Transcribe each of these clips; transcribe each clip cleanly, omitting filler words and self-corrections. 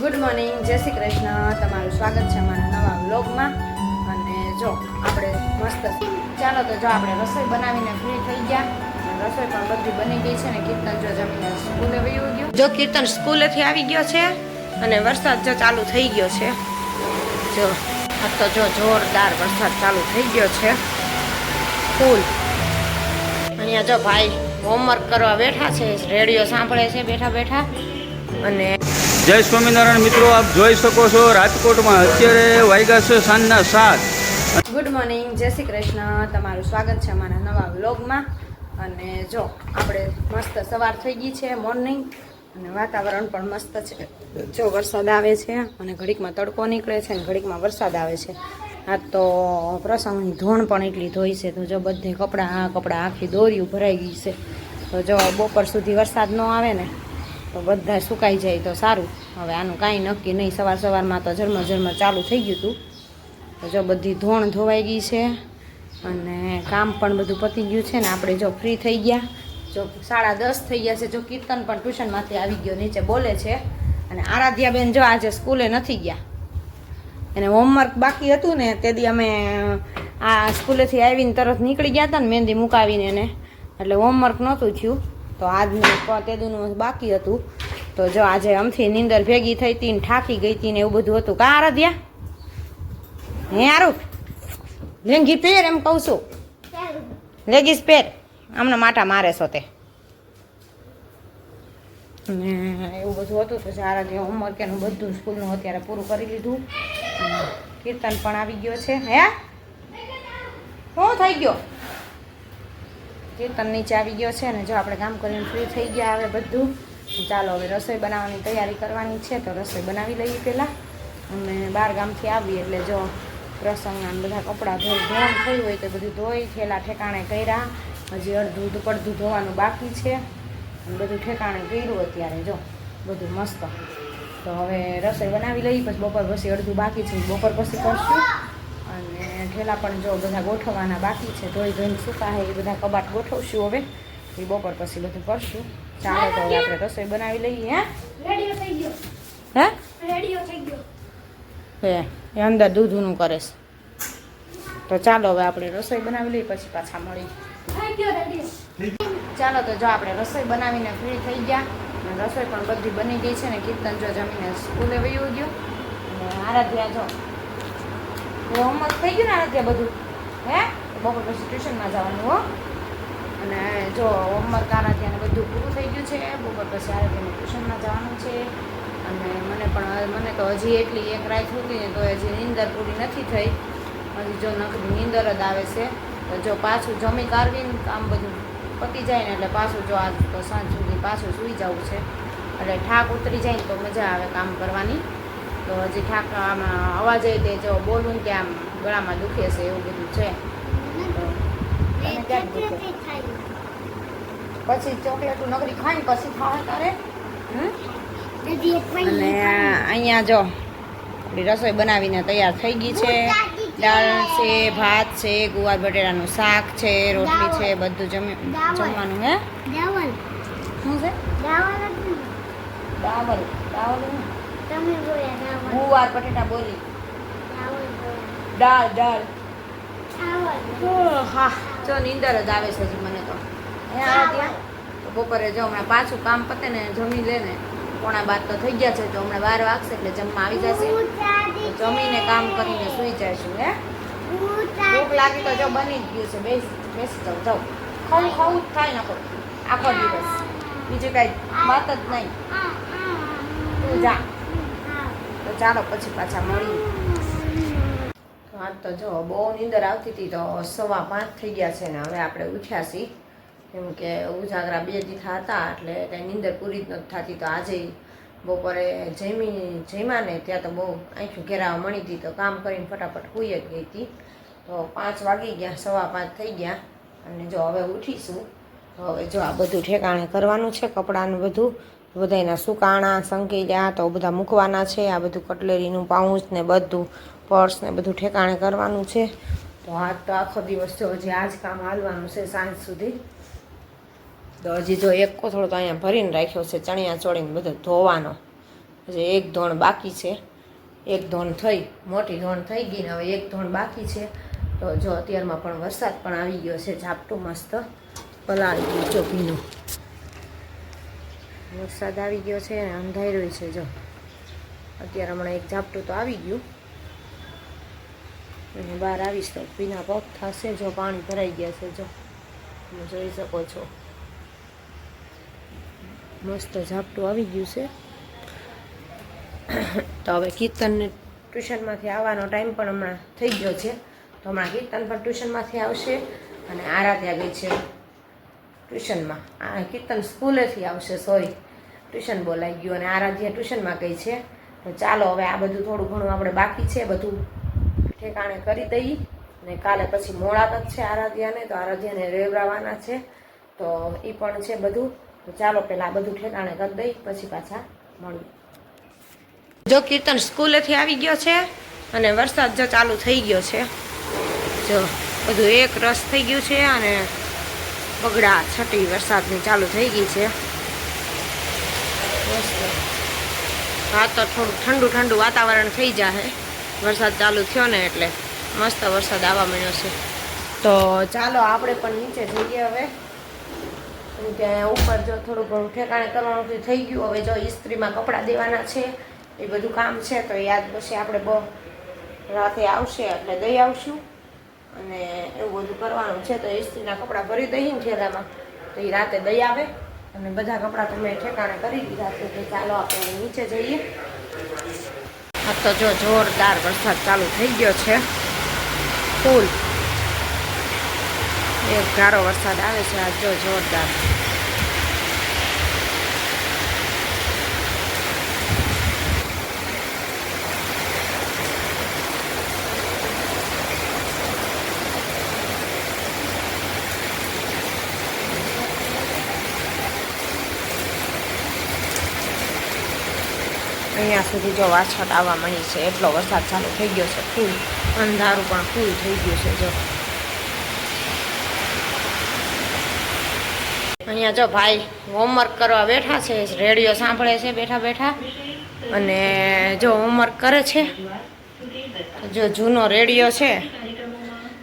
Good morning, જય શ્રી કૃષ્ણ. તમારું સ્વાગત છે અમારા નવા વ્લોગમાં. અને જો આપણે મસ્ત ચાલો તો જો આપણે રસોઈ બનાવીને ફ્રી થઈ ગયા. રસોઈ પણ બધી બની ગઈ છે ને કીર્તન જો જમીને સ્કૂલે વયું ગયો. જો કીર્તન સ્કૂલેથી આવી ગયો છે અને વરસાદ જો ચાલુ થઈ ગયો છે. જો આ તો જો જોરદાર વરસાદ ચાલુ થઈ ગયો છે ફૂલ. અહીંયા જો ભાઈ હોમવર્ક કરવા બેઠા છે, રેડિયો સાંભળે છે બેઠા બેઠા. અને જય સ્વામિનારાયણ મિત્રો, આપ જોઈ શકો છો રાજકોટમાં અત્યારે વાગ્યા છે સાંજના 7. ગુડ મોર્નિંગ, જય શ્રી કૃષ્ણ. તમારું સ્વાગત છે અમારા નવા વ્લોગમાં. અને જો આપણે મસ્ત સવાર થઈ ગઈ છે મોર્નિંગ અને વાતાવરણ પણ મસ્ત છે. જો વરસાદ આવે છે અને ઘડીકમાં તડકો નીકળે છે અને ઘડીકમાં વરસાદ આવે છે. આ તો પ્રસંગની ધોણ પણ એટલી ધોઈ છે. તો જો બધે કપડાં આખી દોરીયું ભરાઈ ગઈ છે. તો જો બપોર સુધી વરસાદ ન આવે ને તો બધા સુકાઈ જાય તો સારું. હવે આનું કાંઈ નક્કી નહીં. સવારમાં તો ઝરમર ચાલુ થઈ ગયું હતું. તો જો બધી ધોણ ધોવાઈ ગઈ છે અને કામ પણ બધું પતી ગયું છે ને આપણે જો ફ્રી થઈ ગયા. જો 10:30 થઈ ગયા છે. જો કીર્તન પણ ટ્યુશનમાંથી આવી ગયો, નીચે બોલે છે. અને આરાધ્યાબેન જો આજે સ્કૂલે નથી ગયા, એને હોમવર્ક બાકી હતું ને તેથી અમે આ સ્કૂલેથી આવીને તરત નીકળી ગયા હતા ને મહેંદી મુકાવીને એને, એટલે હોમવર્ક નહોતું થયું. તો આજનું તેદુનું બાકી હતું. તો જો આજે અમથી નીંદર ભેગી થઈ હતી ને થાકી ગઈ હતી ને એવું બધું હતું. કા આરાધ્યા? હે હારું લેંગી પહેર એમ કહું છું. લેગીસ પહેર, આમને માટા મારે છો તે. ને એવું બધું હતું. તો આરાધ્યા હોમવર્ક એનું બધું સ્કૂલનું અત્યારે પૂરું કરી લીધું. કીર્તન પણ આવી ગયો છે. હે શું થઈ ગયો? કીર્તન નીચે આવી ગયો છે ને જો આપણે કામ કરીને ફ્રી થઈ ગયા હવે બધું. ચાલો હવે રસોઈ બનાવવાની તૈયારી કરવાની છે. તો રસોઈ બનાવી લઈએ પહેલાં. અને 12 ગામથી આવી એટલે જો પ્રસંગના બધા કપડાં ધોવાનું થયું હોય તો બધું ધોઈ થેલા ઠેકાણે કર્યા. હજી અડધું પડધું ધોવાનું બાકી છે અને બધું ઠેકાણે કર્યું અત્યારે જો બધું મસ્ત. તો હવે રસોઈ બનાવી લઈએ, પછી બપોર પછી અડધું બાકી છે, બપોર પછી કરશું. અને ઠેલા પણ જો બધા ગોઠવવાના બાકી છે, ધોઈને સૂકા છે એ બધા કબાટ ગોઠવશું. હવે એ બપોર પછી બધું કરશું. ચાલો તો હવે આપણે રસોઈ બનાવી લઈએ. રેડિયો થઈ ગયો. હે રેડિયો થઈ ગયો. એ અંદર દૂધનું કરે છે. તો ચાલો હવે આપણે રસોઈ બનાવી લઈએ, પછી પાછા મળી. થઈ ગયો રેડિયો. ચાલો તો જો આપણે રસોઈ બનાવીને ફ્રી થઈ ગયા. અને રસોઈ પણ બધી બની ગઈ છે ને કીર્તન જો જમીને સ્કૂલે વયું ગયો. અને આરાધ્યા જો હોમવર્ક થઈ ગયું ને આરાધ્યા બધું. હે બપોર પછી ટ્યુશનમાં જવાનું હો. અને જો હોમવર્ક આરાધ્યાને બધું પૂરું થઈ ગયું છે. બપોર પછી આરાધ્યાને ટ્યુશનમાં જવાનું છે. અને મને તો હજી એટલી એક રાત હતી ને તો હજી નીંદર પૂરી નથી થઈ. હજી જો નકરી નીંદર જ આવે છે. તો જો પાછું જમી કાઢવીને કામ બધું પતી જાય ને એટલે પાછું જો આજ તો સાંજ સુધી પાછું સૂઈ જવું છે. એટલે ઠાક ઉતરી જાય ને તો મજા આવે કામ કરવાની. તો હજી ઠાક આમાં અવાજ તે જો બોલું કે આમ ગળામાં દુખે છે એવું બધું છે. તો તમે ક્યાંક દુખે પછી ચોકલેટ નગરી ખાઈને પછી ખાવા તારે. અને અહીંયા જો આપણી રસોઈ બનાવીને તૈયાર થઈ ગઈ છે. દાળ છે, ભાત છે, ગુવાર બટેટાનું શાક છે, રોટલી છે, બધું જમવાનું. હે દાવલ. શું છે? દાવલ. દાવલ તમે બોલ્યા દાવલ. ગુવાર બટેટા બોલી. દાવલ બોલ્યા. દાળ. દાવલ. હા જો નીંદર જ આવે છે હજી મને તો. અહીંયા ત્યાં તો બપોરે જો હમણાં પાછું કામ પતે ને જમી લે ને 11:15 તો થઈ ગયા છે. તો હમણાં 12 વાગશે એટલે જમવા આવી જશે. તો જમીને કામ કરીને સૂઈ જઈશું. હે ભૂખ લાગી તો જો બની જ ગયું છે. બેસી જાઉં ખાવું જ થાય નાખો આખો દિવસ. બીજું કાંઈ વાત જ નહીં. તું જા. તો ચાલો પછી પાછા મળીએ. આજ તો જો બહુ નીંદર આવતી હતી તો 5:15 થઈ ગયા છે ને હવે આપણે ઉઠ્યા છીએ. કેમ કે ઉજાગરા 2 દીથા હતા એટલે કંઈ નીંદર પૂરી જ નથી થતી. તો આજે બપોરે જમ્યા ને ત્યાં તો બહુ આંખું ઘેરાવા મળી હતી. તો કામ કરીને ફટાફટ સૂઈ જ ગઈ હતી. તો 5 વાગી ગયા, 5:15 થઈ ગયા. અને જો હવે ઉઠીશું. હવે જો આ બધું ઠેકાણે કરવાનું છે. કપડાનું બધું બધાના સુકાણા સંકેલ્યા તો બધા મૂકવાના છે. આ બધું કટલેરીનું પાઉચ ને બધું પર્સ ને બધું ઠેકાણે કરવાનું છે. તો આજ તો આખો દિવસ જો હજી આ જ કામ હાલવાનું છે સાંજ સુધી. તો હજી જો એક કોથળો તો અહીંયા ભરીને રાખ્યો છે ચણિયા ચોળીને બધો ધોવાનો. હજી એક ધોણ બાકી છે. એક ધોણ થઈ, મોટી ધોણ થઈ ગઈ ને હવે એક ધોણ બાકી છે. તો જો અત્યારમાં પણ વરસાદ પણ આવી ગયો છે, ઝાપટું મસ્ત પલાળી ગયું જો ભીનું. વરસાદ આવી ગયો છે અને અંધાર્યું છે. જો અત્યારે હમણાં એક ઝાપટું તો આવી ગયું અને બહાર આવીશ તો ભીના પગ થશે. જો પાણી ભરાઈ ગયા છે, જો તમે જોઈ શકો છો. મસ્ત ઝાપટું આવી ગયું છે. તો હવે કીર્તનને ટ્યુશનમાંથી આવવાનો ટાઈમ પણ હમણાં થઈ ગયો છે. તો હમણાં કીર્તન પણ ટ્યુશનમાંથી આવશે અને આરાધ્યા ગઈ છે ટ્યુશનમાં. આ કીર્તન સ્કૂલેથી આવશે, સોરી ટ્યુશન બોલાઈ ગયું અને આરાધ્યા ટ્યુશનમાં ગઈ છે. તો ચાલો હવે આ બધું થોડું ઘણું આપણે બાકી છે બધું ઠેકાણે કરી દઈએ ને કાલે પછી મોડાત જ છે આરાધ્યાને. તો આરાધ્યાને રેવરાવાના છે તો એ પણ છે બધું. તો ચાલો પહેલાં આ બધું ઠેકાણે કરી દઈ પછી પાછા મળીએ. જો કીર્તન સ્કૂલેથી આવી ગયો છે અને વરસાદ જો ચાલુ થઈ ગયો છે. જો બધું એક રસ થઈ ગયું છે અને બગડા છટી વરસાદની ચાલુ થઈ ગઈ છે. હા તો થોડું ઠંડુ ઠંડુ વાતાવરણ થઈ જાય. વરસાદ ચાલુ થયો ને એટલે મસ્ત વરસાદ આવવા માંડ્યો છે. તો ચાલો આપણે પણ નીચે જઈએ હવે. ત્યાં ઉપર જો થોડું ઘણું ઠેકાણે કરવાનું થઈ ગયું. હવે જો ઇસ્ત્રીમાં કપડાં દેવાના છે એ બધું કામ છે. તો યાદ પછી આપણે બહુ રાતે આવશે એટલે દઈ આવશું અને એવું બધું કરવાનું છે. તો ઇસ્ત્રીના કપડાં ભરી દઈએ ને થેલામાં તો એ રાતે દઈ આવે અને બધા કપડાં તો મેં ઠેકાણે કરી દીધા છે. તો ચાલો આપણે નીચે જઈએ. હા તો જો જોરદાર વરસાદ ચાલુ થઈ ગયો છે, ફૂલ એક ગારો વરસાદ આવે છે આજ જો જોરદાર. અહીંયા સુધી જો વાછટ આવવા માંડી છે એટલો વરસાદ ચાલુ થઈ ગયો છે. ફૂલ અંધારું પણ ફૂલ થઈ ગયું છે. જો અહીંયા જો ભાઈ હોમવર્ક કરવા બેઠા છે, રેડિયો સાંભળે છે બેઠા બેઠા અને જો હોમવર્ક કરે છે. જો જૂનો રેડિયો છે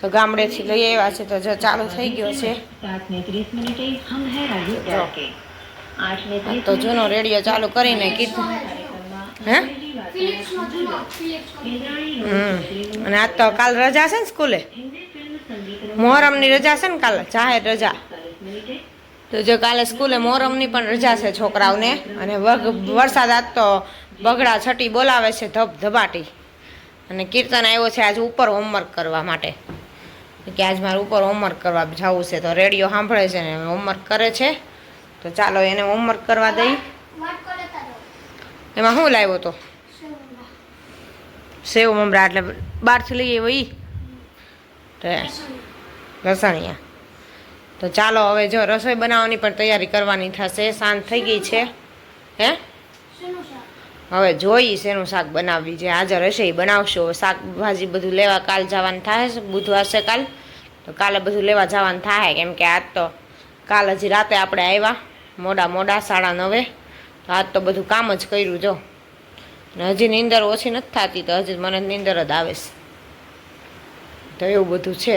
તો ગામડેથી લઈ આવ્યા છે. તો જો ચાલુ થઈ ગયો છે. તો જૂનો રેડિયો ચાલુ કરીને કીધું હે અને આજ તો કાલ રજા છે ને સ્કૂલે, મોહરમની રજા છે ને કાલે જાહેર રજા. તો જો કાલે સ્કૂલે મોહરમની પણ રજા છે છોકરાઓને અને વરસાદ આજ તો બગડા છટી બોલાવે છે ધબધબાટી. અને કીર્તન આવ્યો છે આજ ઉપર હોમવર્ક કરવા માટે કે આજ મારે ઉપર હોમવર્ક કરવા જવું છે. તો રેડિયો સાંભળે છે ને હોમવર્ક કરે છે. તો ચાલો એને હોમવર્ક કરવા દઈ. એમાં શું લાવ્યો તો સેવ મમરા એટલે બહારથી લઈ આવ્યો ઈ લસણિયા. તો ચાલો હવે જો રસોઈ બનાવવાની પણ તૈયારી કરવાની થશે. સાંજ થઈ ગઈ છે. હે હવે જોઈ શેનું શાક બનાવવી છે. આજે રસોઈ બનાવશું. શાકભાજી બધું લેવા કાલ જવાનું થાય છે, બુધવાર છે કાલ. તો કાલે બધું લેવા જવાનું થાય કેમ કે આજ તો કાલ હજી રાતે આપણે આવ્યા મોડા 9:30. તો આજ તો બધું કામ જ કર્યું જો ને હજી નીંદર ઓછી નથી થતી. તો હજી મને નીંદર જ આવે છે. તો એવું બધું છે.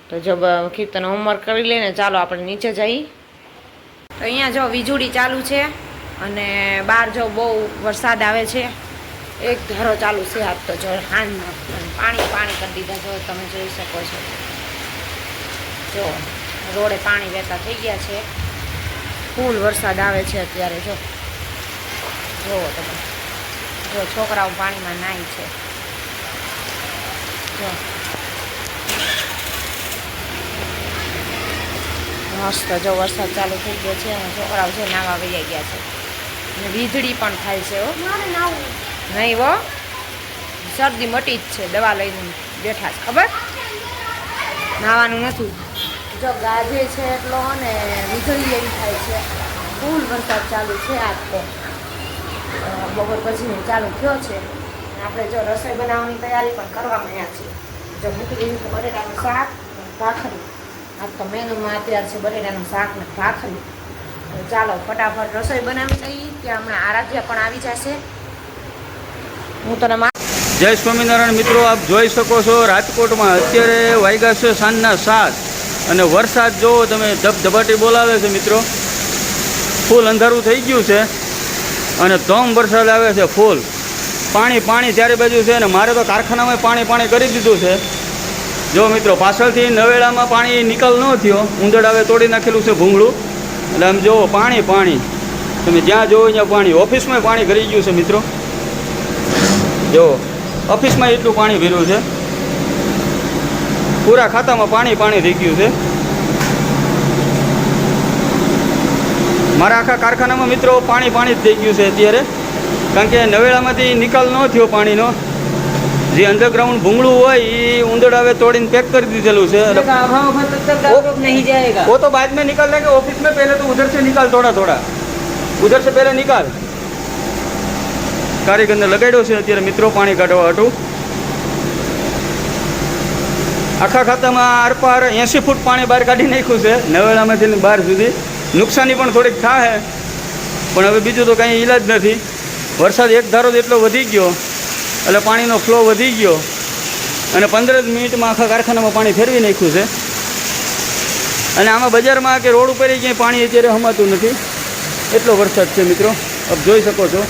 તો જો કીર્તન હોમવર્ક કરી લઈને ચાલો આપણે નીચે જઈએ. તો અહીંયા જો વીજળી ચાલુ છે અને બહાર જો બહુ વરસાદ આવે છે. એક ધારો ચાલુ છે આજ તો જો હાંજનો પાણી કરી દીધા જો તમે જોઈ શકો છો. જો રોડે પાણી વહેતા થઈ ગયા છે. ફૂલ વરસાદ આવે છે અત્યારે. જો જુઓ તમે, જો છોકરાઓ પાણીમાં નાય છે. જો મસ્ત જો વરસાદ ચાલુ થઈ ગયો છે અને છોકરાઓ છે નાવા વહી ગયા છે અને વીજળી પણ થાય છે. હો નહીં હો, શરદી મટી જ છે, દવા લઈને બેઠા છે. ખબર નાવાનું નથી. જો ગાજે છે એટલો ને વીજળી એવી થાય છે. ફૂલ વરસાદ ચાલુ છે આજ તો બપોર પછી ચાલુ થયો છે. આપણે જો રસોઈ બનાવવાની તૈયારી પણ કરવા માંડ્યા છીએ. જો મૂકી દીધું છે બટેટાનું શાક ભાખરી. આજ તો મેનુમાં અત્યારે છે બટેટાનું શાક ને ભાખરી તો ચાલો ફટાફટ રસોઈ બનાવી લઈએ. ત્યાં હમણાં આરાધ્યા પણ આવી જશે. હું તને જય સ્વામિનારાયણ મિત્રો, આપ જોઈ શકો છો રાજકોટમાં અત્યારે વાગ્યા છે સાંજના 7 અને વરસાદ જોવો તમે, ધબધબાટી બોલાવે છે મિત્રો. ફૂલ અંધારું થઈ ગયું છે અને ધોમ વરસાદ આવે છે ફૂલ. પાણી ચારે બાજુ છે અને મારે તો કારખાનામાં પાણી કરી દીધું છે. જો મિત્રો પાછળથી નવેડામાં પાણી નિકાલ ન થયો, ઉંદરડાવે તોડી નાખેલું છે ભૂંગળું. એટલે આમ જુઓ પાણી તમે જ્યાં જોવો ત્યાં પાણી. ઓફિસમાં પાણી ભરી ગયું છે મિત્રો. જો ઓફિસમાં એટલું પાણી ભર્યું છે, પૂરા ખાતામાં પાણી થઈ ગયું છે. મારા આખા કારખાનામાં મિત્રો પાણી જ થઈ ગયું છે અત્યારે, કારણ કે નવેડામાંથી નિકાલ ન થયો પાણીનો. જે અંડરગ્રાઉન્ડ ભૂંગળું હોય એ ઉંદરડાવે તોડીને પેક કરી દીધેલું છે. નહીં જાયગા. वो तो बाद में निकाल लेंगे, ऑफिस में पहले तो उधर से निकाल थोड़ा उधर से पहले निकाल. કારીગરને લગાડ્યો છે અત્યારે મિત્રો પાણી કાઢવા હતું. આખા ખાતામાં આરપાર 80 ફૂટ પાણી બહાર કાઢી નાખ્યું છે નવેડામાંથી બહાર સુધી. નુકસાની પણ થોડીક થાય, પણ હવે બીજું તો કાંઈ ઈલાજ નથી. વરસાદ એક ધારો જેટલો વધી ગયો એટલે પાણીનો ફ્લો વધી ગયો અને 15 જ મિનિટમાં આખા કારખાનામાં પાણી ફેરવી નાખ્યું છે. અને આમાં બજારમાં કે રોડ ઉપર ક્યાંય પાણી અત્યારે હમાતું નથી, એટલો વરસાદ છે મિત્રો. આપ જોઈ શકો છો.